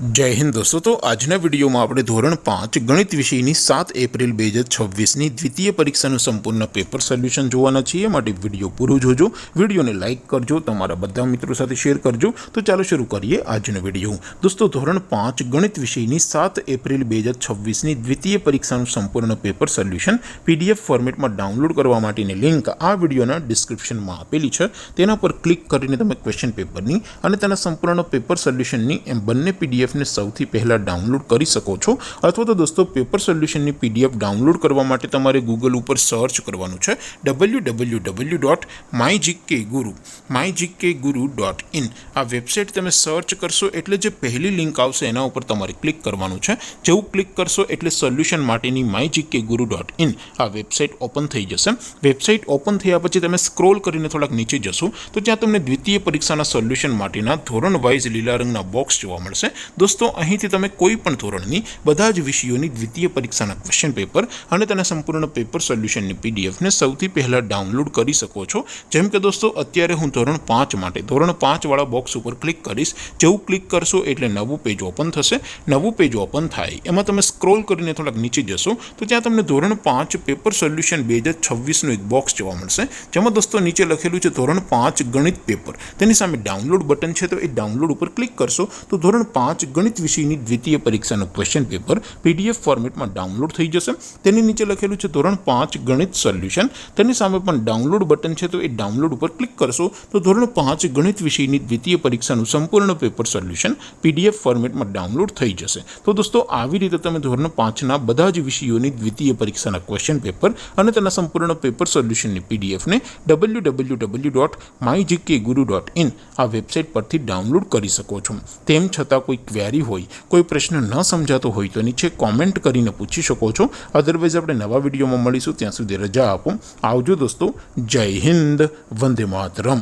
जय हिंद दोस्तों। तो आजना विडियो में આપણે ધોરણ 5 ગણિત વિષયની 7 એપ્રિલ 2026 ની દ્વિતીય પરીક્ષાનું સંપૂર્ણ પેપર સોલ્યુશન જોવાના છીએ। માટે વિડિયો પૂરો જોજો, વિડિયોને લાઈક કરજો, તમારા બધા મિત્રો સાથે શેર કરજો। તો ચાલો શરૂ કરીએ આજનો વિડિયો। દોસ્તો ધોરણ 5 ગણિત વિષયની 7 એપ્રિલ 2026 ની દ્વિતીય પરીક્ષાનું સંપૂર્ણ પેપર સોલ્યુશન પીડીએફ ફોર્મેટમાં ડાઉનલોડ કરવા માટેની લિંક આ વિડિયોના ડિસ્ક્રિપ્શનમાં આપેલી છે। તેના પર ક્લિક કરીને તમે ક્વેશ્ચન પેપરની અને તેના સંપૂર્ણ પેપર સોલ્યુશનની એમ બંને પીડીએફ ने સૌથી પહેલા ડાઉનલોડ કરી શકો છો। અથવા તો દોસ્તો પેપર સોલ્યુશનની પીડીએફ ડાઉનલોડ કરવા માટે તમારે ગૂગલ ઉપર સર્ચ કરવાનું છે www.mygkguru.in। આ વેબસાઇટ તમે સર્ચ કરશો એટલે જે પહેલી લિંક આવશે એના ઉપર તમારે ક્લિક કરવાનું છે। જેવું ક્લિક કરશો એટલે સોલ્યુશન માટેની mygkguru.in આ વેબસાઇટ ઓપન થઈ જશે। વેબસાઇટ ઓપન થયા પછી તમે સ્ક્રોલ કરીને થોડાક નીચે જશો તો ત્યાં તમને દ્વિતીય પરીક્ષાના સોલ્યુશન માટેના ધોરણ વાઇઝ લીલા રંગના બોક્સ જોવા મળશે। दोस्तों અહીંથી તમે કોઈ પણ ધોરણની બધા જ વિષયોની દ્વિતીય પરીક્ષાના ક્વેશ્ચન પેપર અને તેના સંપૂર્ણ પેપર સોલ્યુશનની પીડીએફ ને સૌથી પહેલા ડાઉનલોડ કરી શકો છો। જેમ કે દોસ્તો અત્યારે હું ધોરણ 5 માટે ધોરણ 5 વાળા બોક્સ ઉપર ક્લિક કરીશ। જેવું ક્લિક કરશો એટલે નવું પેજ ઓપન થશે। નવું પેજ ઓપન થાય એમાં તમે સ્ક્રોલ કરીને થોડાક નીચે જશો તો ત્યાં તમને ધોરણ 5 પેપર સોલ્યુશન 2026 નું એક બોક્સ જોવા મળશે। જેમાં દોસ્તો નીચે લખેલું છે ધોરણ 5 ગણિત પેપર। તેની સામે ડાઉનલોડ બટન છે તો એ ડાઉનલોડ ઉપર ક્લિક કરશો તો ધોરણ 5 ગણિત વિષયની દ્વિતીય પરીક્ષાનું ક્વેશ્ચન પેપર પીડીએફ ફોર્મેટમાં ડાઉનલોડ થઈ જશે। તેની નીચે લખેલું છે ધોરણ 5 ગણિત સોલ્યુશન। તેની સામે પણ ડાઉનલોડ બટન છે તો એ ડાઉનલોડ ઉપર ક્લિક કરશો તો ધોરણ 5 ગણિત વિષયની દ્વિતીય પરીક્ષાનું સંપૂર્ણ પેપર સોલ્યુશન પીડીએફ ફોર્મેટમાં ડાઉનલોડ થઈ જશે। તો દોસ્તો આવી રીતે તમે ધોરણ 5 ના બધા જ વિષયોની દ્વિતીય પરીક્ષાના ક્વેશ્ચન પેપર અને તેના સંપૂર્ણ પેપર સોલ્યુશનની પીડીએફ ને www.mygkguru.in આ વેબસાઇટ પરથી ડાઉનલોડ કરી શકો છો। તેમ છતાં કોઈ ક્વેરી હોય, कोई प्रश्न न समझातो हो तो नीचे कॉमेंट करीने पूछी शको छो। अदरवाइज આપણે નવા વિડીયોમાં મળીશું। ત્યાં સુધી રજા આપો। આવજો દોસ્તો। જય હિન્દ, વંદે માતરમ।